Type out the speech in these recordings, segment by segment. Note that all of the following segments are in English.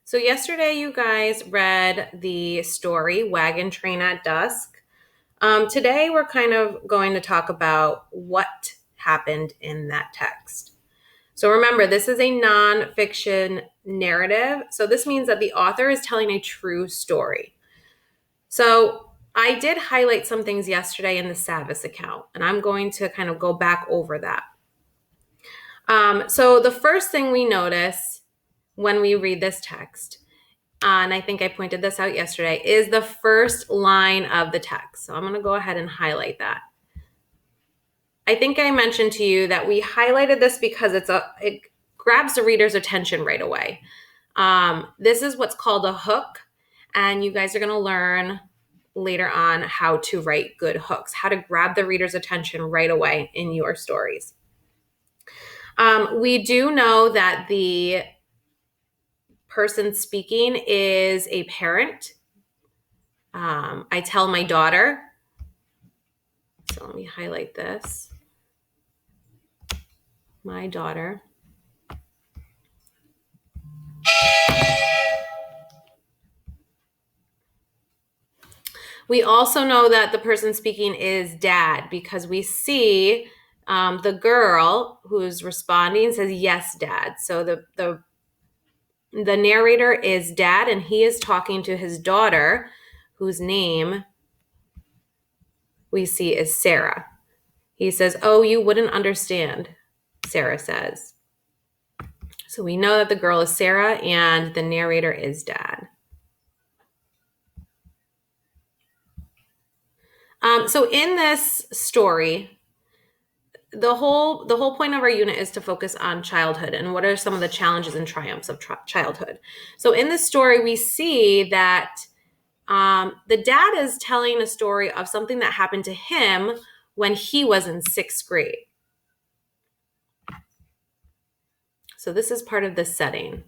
So yesterday you guys read the story Wagon Train at Dusk. Today we're kind of going to talk about what happened in that text. So remember, this is a nonfiction narrative. So this means that the author is telling a true story. So I did highlight some things yesterday in the Savvis account, and I'm going to kind of go back over that. So the first thing we notice when we read this text, and I think I pointed this out yesterday, is the first line of the text. So I'm going to go ahead and highlight that. I think I mentioned to you that we highlighted this because it grabs the reader's attention right away. This is what's called a hook, and you guys are going to learn later on how to write good hooks, how to grab the reader's attention right away in your stories. We do know that the person speaking is a parent. I tell my daughter. So let me highlight this. My daughter. We also know that the person speaking is dad because we see the girl who's responding says, "Yes, dad." So the narrator is dad, and he is talking to his daughter, whose name we see is Sarah. He says, "Oh, you wouldn't understand," Sarah says. So we know that the girl is Sarah and the narrator is dad. So in this story, the whole point of our unit is to focus on childhood and what are some of the challenges and triumphs of childhood. So in this story, we see that the dad is telling a story of something that happened to him when he was in 6th grade. So this is part of the setting.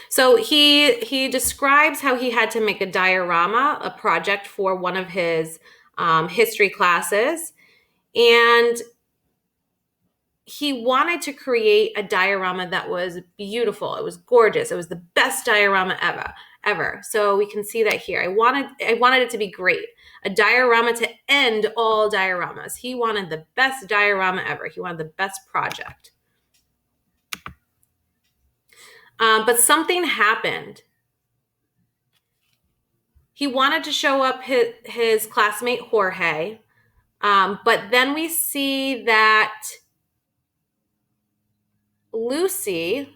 So he describes how he had to make a diorama, a project for one of his history classes, and he wanted to create a diorama that was beautiful. It was gorgeous. It was the best diorama ever. So we can see that here. I wanted it to be great. A diorama to end all dioramas. He wanted the best diorama ever. He wanted the best project. But something happened. He wanted to show up his classmate Jorge, but then we see that Lucy,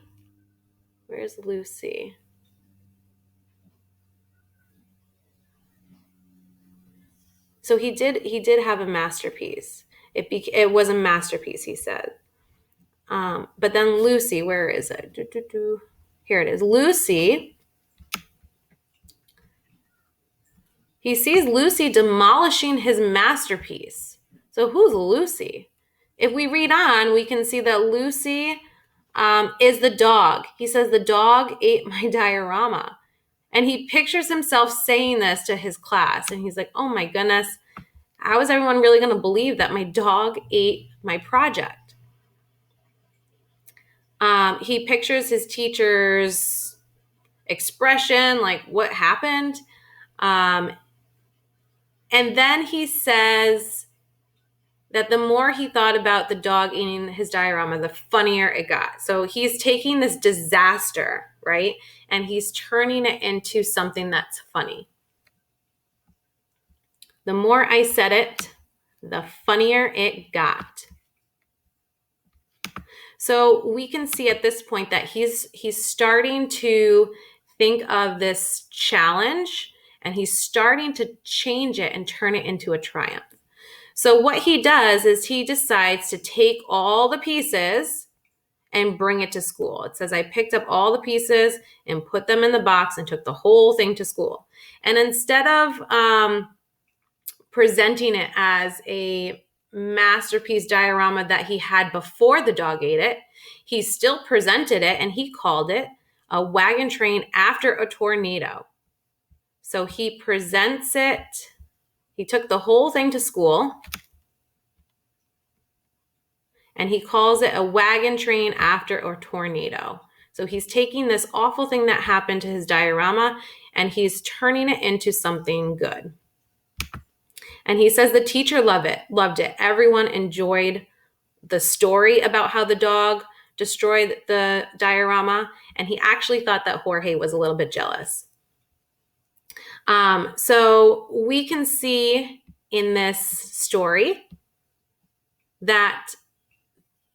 where's Lucy? So he did have a masterpiece. It was a masterpiece, he said. But then Lucy, where is it? Here it is. Lucy. He sees Lucy demolishing his masterpiece. So who's Lucy? If we read on, we can see that Lucy is the dog. He says, "The dog ate my diorama." And he pictures himself saying this to his class. And he's like, "Oh my goodness, how is everyone really going to believe that my dog ate my project?" He pictures his teacher's expression, like what happened. And then he says that the more he thought about the dog eating his diorama, the funnier it got. So he's taking this disaster, right? And he's turning it into something that's funny. The more I said it, the funnier it got. So we can see at this point that he's starting to think of this challenge, and he's starting to change it and turn it into a triumph. So what he does is he decides to take all the pieces and bring it to school. It says, "I picked up all the pieces and put them in the box and took the whole thing to school." And instead of presenting it as a masterpiece diorama that he had before the dog ate it, he still presented it, and he called it a wagon train after a tornado. So he presents it. He took the whole thing to school, and he calls it a wagon train after a tornado. So he's taking this awful thing that happened to his diorama and he's turning it into something good. And he says the teacher loved it. Everyone enjoyed the story about how the dog destroyed the diorama, and he actually thought that Jorge was a little bit jealous. So we can see in this story that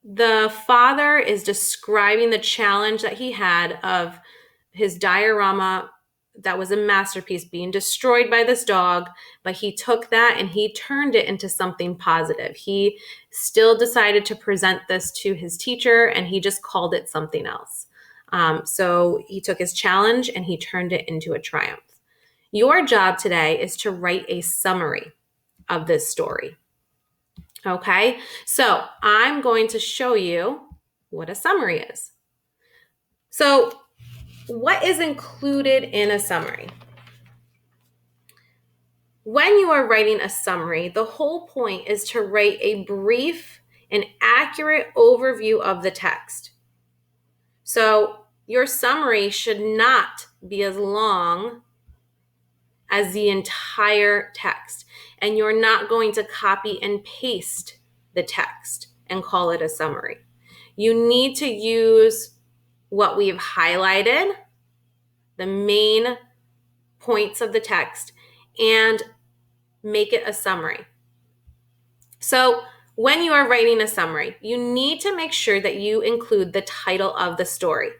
the father is describing the challenge that he had of his diorama that was a masterpiece being destroyed by this dog, but he took that and he turned it into something positive. He still decided to present this to his teacher and he just called it something else. So he took his challenge and he turned it into a triumph. Your job today is to write a summary of this story. Okay, so I'm going to show you what a summary is. So what is included in a summary? When you are writing a summary, the whole point is to write a brief and accurate overview of the text. So your summary should not be as long as the entire text, and you're not going to copy and paste the text and call it a summary. You need to use what we've highlighted, the main points of the text, and make it a summary. So when you are writing a summary, you need to make sure that you include the title of the story.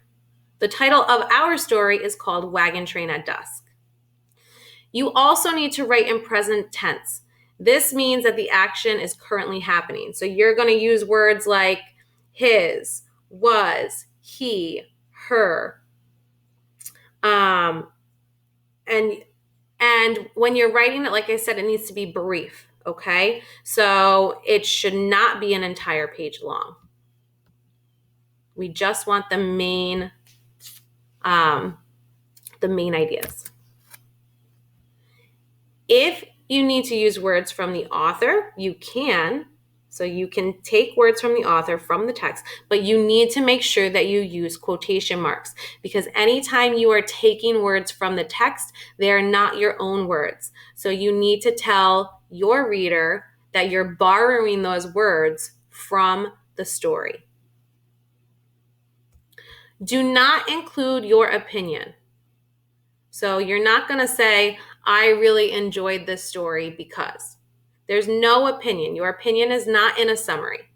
The title of our story is called Wagon Train at Dusk. You also need to write in present tense. This means that the action is currently happening. So you're going to use words like his, was, he, her. And when you're writing it, like I said, it needs to be brief, okay? So it should not be an entire page long. We just want the main ideas. If you need to use words from the author, you can. So you can take words from the author, from the text, but you need to make sure that you use quotation marks, because anytime you are taking words from the text, they are not your own words. So you need to tell your reader that you're borrowing those words from the story. Do not include your opinion. So you're not going to say, I really enjoyed this story because. There's no opinion. Your opinion is not in a summary,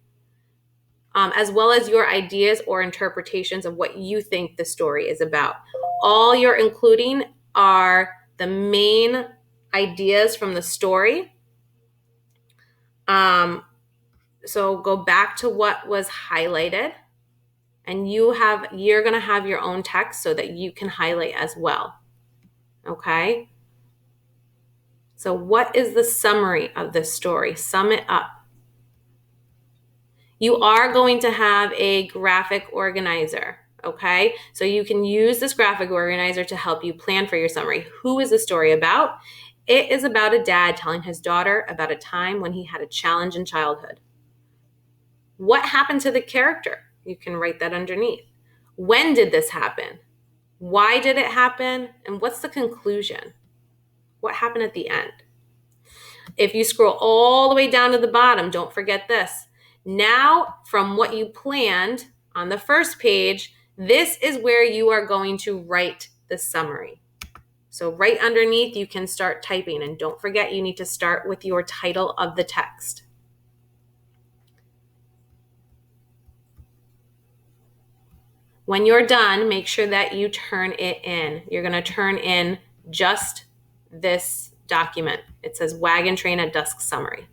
as well as your ideas or interpretations of what you think the story is about. All you're including are the main ideas from the story. So go back to what was highlighted, and you're going to have your own text so that you can highlight as well. Okay? So what is the summary of this story? Sum it up. You are going to have a graphic organizer, okay? So you can use this graphic organizer to help you plan for your summary. Who is the story about? It is about a dad telling his daughter about a time when he had a challenge in childhood. What happened to the character? You can write that underneath. When did this happen? Why did it happen? And what's the conclusion? What happened at the end? If you scroll all the way down to the bottom, don't forget this. Now, from what you planned on the first page, this is where you are going to write the summary. So right underneath, you can start typing. And don't forget, you need to start with your title of the text. When you're done, make sure that you turn it in. You're going to turn in just this document. It says Wagon Train at Dusk Summary.